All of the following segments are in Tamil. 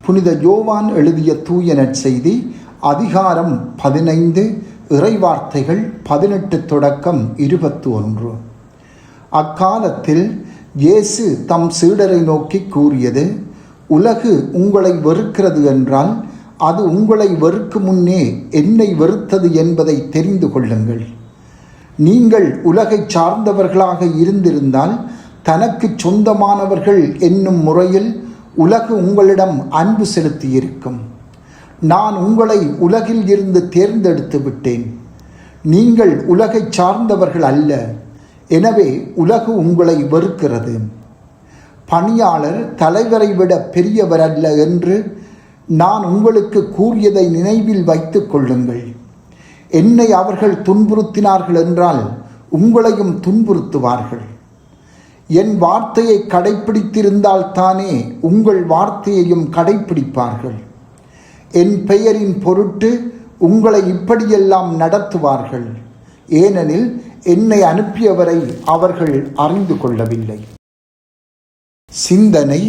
புனித யோவான் எழுதிய தூய நற்செய்தி அதிகாரம் 15 இறைவார்த்தைகள் 18 தொடக்கம் 21. அக்காலத்தில் இயேசு தம் சீடரை நோக்கி கூறியது, உலகு உங்களை வெறுக்கிறது என்றால் அது உங்களை வெறுக்கும் முன்னே என்னை வெறுத்தது என்பதை தெரிந்து கொள்ளுங்கள். நீங்கள் உலகை சார்ந்தவர்களாக இருந்திருந்தால் தனக்கு சொந்தமானவர்கள் என்னும் முறையில் உலகு உங்களிடம் அன்பு செலுத்தியிருக்கும். நான் உங்களை உலகில் இருந்து தேர்ந்தெடுத்து விட்டேன். நீங்கள் உலகை சார்ந்தவர்கள் அல்ல, எனவே உலகு உங்களை வெறுக்கிறது. பணியாளர் தலைவரை விட பெரியவர் அல்ல என்று நான் உங்களுக்கு கூறியதை நினைவில் வைத்துக் கொள்ளுங்கள். என்னை அவர்கள் துன்புறுத்தினார்கள் என்றால் உங்களையும் துன்புறுத்துவார்கள். என் வார்த்தையை கடைப்பிடித்திருந்தால் தானே உங்கள் வார்த்தையையும் கடைப்பிடிப்பார்கள். என் பெயரின் பொருட்டு உங்களை இப்படியெல்லாம் நடத்துவார்கள், ஏனெனில் என்னை அனுப்பியவரை அவர்கள் அறிந்து கொள்ளவில்லை. சிந்தனை: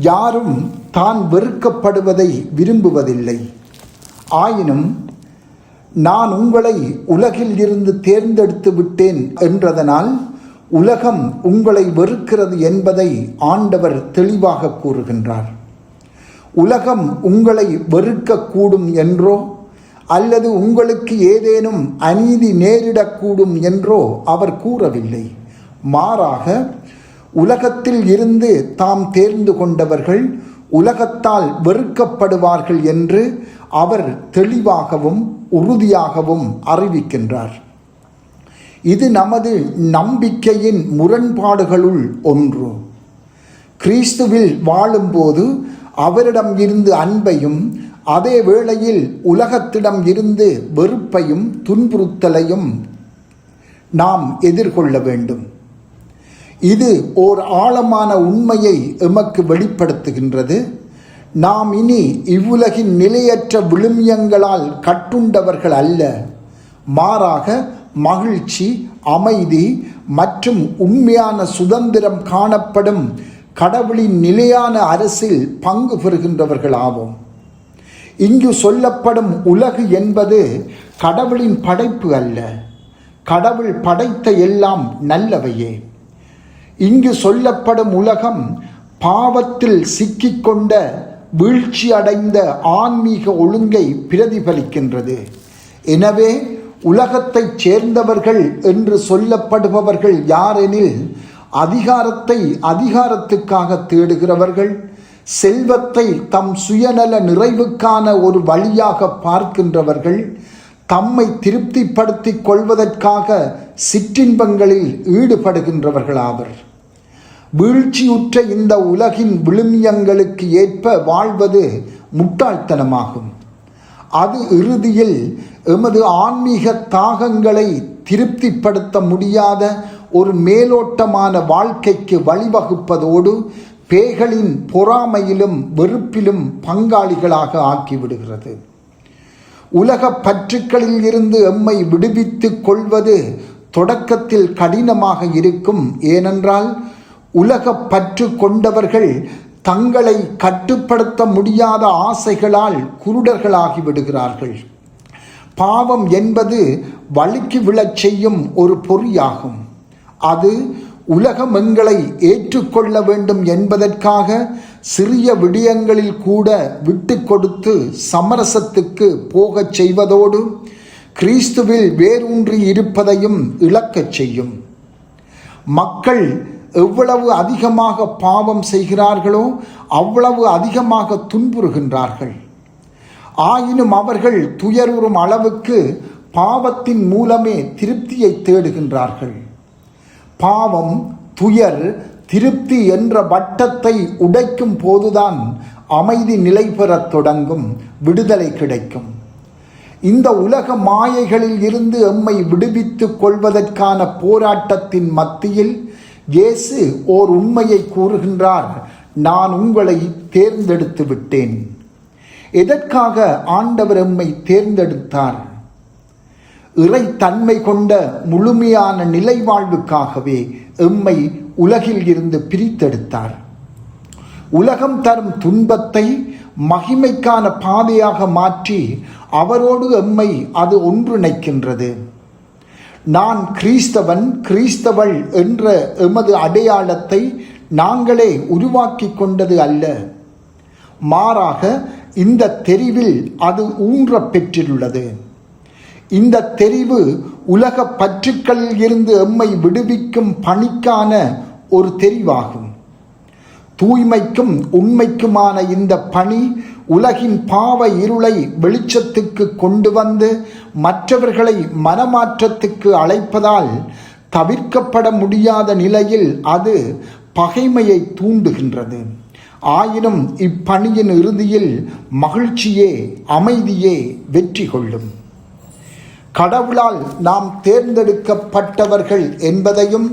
யாரும் தான் வெறுக்கப்படுவதை விரும்புவதில்லை. ஆயினும் நான் உங்களை உலகில் இருந்து தேர்ந்தெடுத்து விட்டேன் என்றதனால் உலகம் உங்களை வெறுக்கிறது என்பதை ஆண்டவர் தெளிவாக கூறுகின்றார். உலகம் உங்களை வெறுக்கக்கூடும் என்றோ அல்லது உங்களுக்கு ஏதேனும் அநீதி நேரிடக்கூடும் என்றோ அவர் கூறவில்லை. மாறாக உலகத்தில் இருந்து தாம் தேர்ந்து கொண்டவர்கள் உலகத்தால் வெறுக்கப்படுவார்கள் என்று அவர் தெளிவாகவும் உறுதியாகவும் அறிவிக்கின்றார். இது நமது நம்பிக்கையின் முரண்பாடுகளுள் ஒன்று. கிறிஸ்துவில் வாழும்போது அவரிடம் இருந்து அன்பையும் அதே வேளையில் உலகத்திடம் இருந்து வெறுப்பையும் துன்புறுத்தலையும் நாம் எதிர்கொள்ள வேண்டும். இது ஓர் ஆழமான உண்மையை எமக்கு வெளிப்படுத்துகின்றது. நாம் இனி இவ்வுலகின் நிலையற்ற விழுமியங்களால் கட்டுண்டவர்கள் அல்ல, மாறாக மகிழ்ச்சி, அமைதி மற்றும் உண்மையான சுதந்திரம் காணப்படும் கடவுளின் நிலையான அரசில் பங்கு பெறுகின்றவர்கள் ஆவோம். இங்கு சொல்லப்படும் உலகு என்பது கடவுளின் படைப்பு அல்ல, கடவுள் படைத்த எல்லாம் நல்லவையே. இங்கு சொல்லப்படும் உலகம் பாவத்தில் சிக்கிக்கொண்ட வீழ்ச்சி அடைந்த ஆன்மீக ஒழுங்கை பிரதிபலிக்கின்றது. எனவே உலகத்தைச் சேர்ந்தவர்கள் என்று சொல்லப்படுபவர்கள் யாரெனில் அதிகாரத்தை அதிகாரத்துக்காக தேடுகிறவர்கள், செல்வத்தை தம் சுயநல நிறைவுக்கான ஒரு வழியாக பார்க்கின்றவர்கள், தம்மை திருப்திப்படுத்திக் கொள்வதற்காக சிற்றின்பங்களில் ஈடுபடுகின்றவர்களாவர். வீழ்ச்சியுற்ற இந்த உலகின் விழுமியங்களுக்கு ஏற்ப வாழ்வது முட்டாள்தனமாகும். அது இறுதியில் எமது ஆன்மீக தாகங்களை திருப்திப்படுத்த முடியாத ஒரு மேலோட்டமான வாழ்க்கைக்கு வழிவகுப்பதோடு பேய்களின் பொறாமையிலும் வெறுப்பிலும் பங்காளிகளாக ஆக்கிவிடுகிறது. உலக பற்றுக்களில் இருந்து எம்மை விடுவித்துக் கொள்வது தொடக்கத்தில் கடினமாக இருக்கும். ஏனென்றால் உலக பற்று கொண்டவர்கள் தங்களை கட்டுப்படுத்த முடியாத ஆசைகளால் குருடர்களாகி விடுகிறார்கள். பாவம் என்பது வழுக்கி விழச் செய்யும் ஒரு பொறியாகும். அது உலகம் எங்களை ஏற்றுக்கொள்ள வேண்டும் என்பதற்காக சிறிய விடயங்களில் கூட விட்டு கொடுத்து சமரசத்துக்கு போகச் செய்வதோடு கிறிஸ்துவில் வேரூன்றி இருப்பதையும் இழக்கச் செய்யும். மக்கள் எவ்வளவு அதிகமாக பாவம் செய்கிறார்களோ அவ்வளவு அதிகமாக துன்புறுகின்றார்கள். ஆயினும் அவர்கள் துயருறும் அளவுக்கு பாவத்தின் மூலமே திருப்தியை தேடுகின்றார்கள். பாவம், துயர், திருப்தி என்ற வட்டத்தை உடைக்கும் போதுதான் அமைதி நிலை பெறத் தொடங்கும், விடுதலை கிடைக்கும். இந்த உலக மாயைகளில் இருந்து எம்மை விடுவித்துக் கொள்வதற்கான போராட்டத்தின் மத்தியில் இயேசு ஓர் உண்மையை கூறுகின்றார். நான் உங்களை தேர்ந்தெடுத்து விட்டேன். எதற்காக ஆண்டவர் எம்மை தேர்ந்தெடுத்தார்? இறை தன்மை கொண்ட முழுமையான நிலை வாழ்வுக்காகவே எம்மை உலகில் இருந்து பிரித்தெடுத்தார். உலகம் தரும் துன்பத்தை மகிமைக்கான பாதையாக மாற்றி அவரோடு எம்மை அது ஒன்றிணைக்கின்றது. நான் கிறிஸ்தவன், கிறிஸ்தவள் என்ற எமது அடையாளத்தை நாங்களே உருவாக்கி கொண்டது அல்ல. மாறாக இந்த தெரிவில் அது ஊன்ற பெற்றுள்ளது. இந்த தெரிவு உலக பற்றுக்களில் இருந்து எம்மை விடுவிக்கும் பணிக்கான ஒரு தெரிவாகும். தூய்மைக்கும் உண்மைக்குமான இந்த பணி உலகின் பாவ இருளை வெளிச்சத்துக்கு கொண்டு வந்து மற்றவர்களை மனமாற்றத்துக்கு அழைப்பதால் தவிர்க்கப்பட முடியாத நிலையில் அது பகைமையை தூண்டுகின்றது. ஆயினும் இப்பணியின் இறுதியில் மகிழ்ச்சியே, அமைதியே வெற்றி கொள்ளும். கடவுளால் நாம் தேர்ந்தெடுக்கப்பட்டவர்கள் என்பதையும்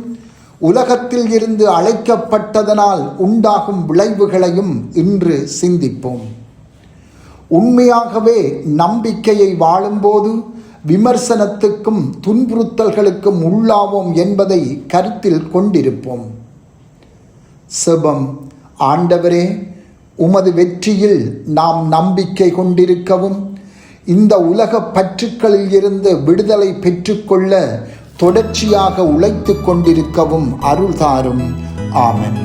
உலகத்தில் இருந்து அழைக்கப்பட்டதனால் உண்டாகும் விளைவுகளையும் இன்று சிந்திப்போம். உண்மையாகவே நம்பிக்கையை வாழும்போது விமர்சனத்துக்கும் துன்புறுத்தல்களுக்கும் உள்ளாவோம் என்பதை கருத்தில் கொண்டிருப்போம். செபம். ஆண்டவரே, உமது வெற்றியில் நாம் நம்பிக்கை கொண்டிருக்கவும் இந்த உலக பற்றுக்களில் இருந்து விடுதலை பெற்றுக்கொள்ள தொடர்ச்சியாக உழைத்து கொண்டிருக்கவும் அருள் தாரும். ஆமென்.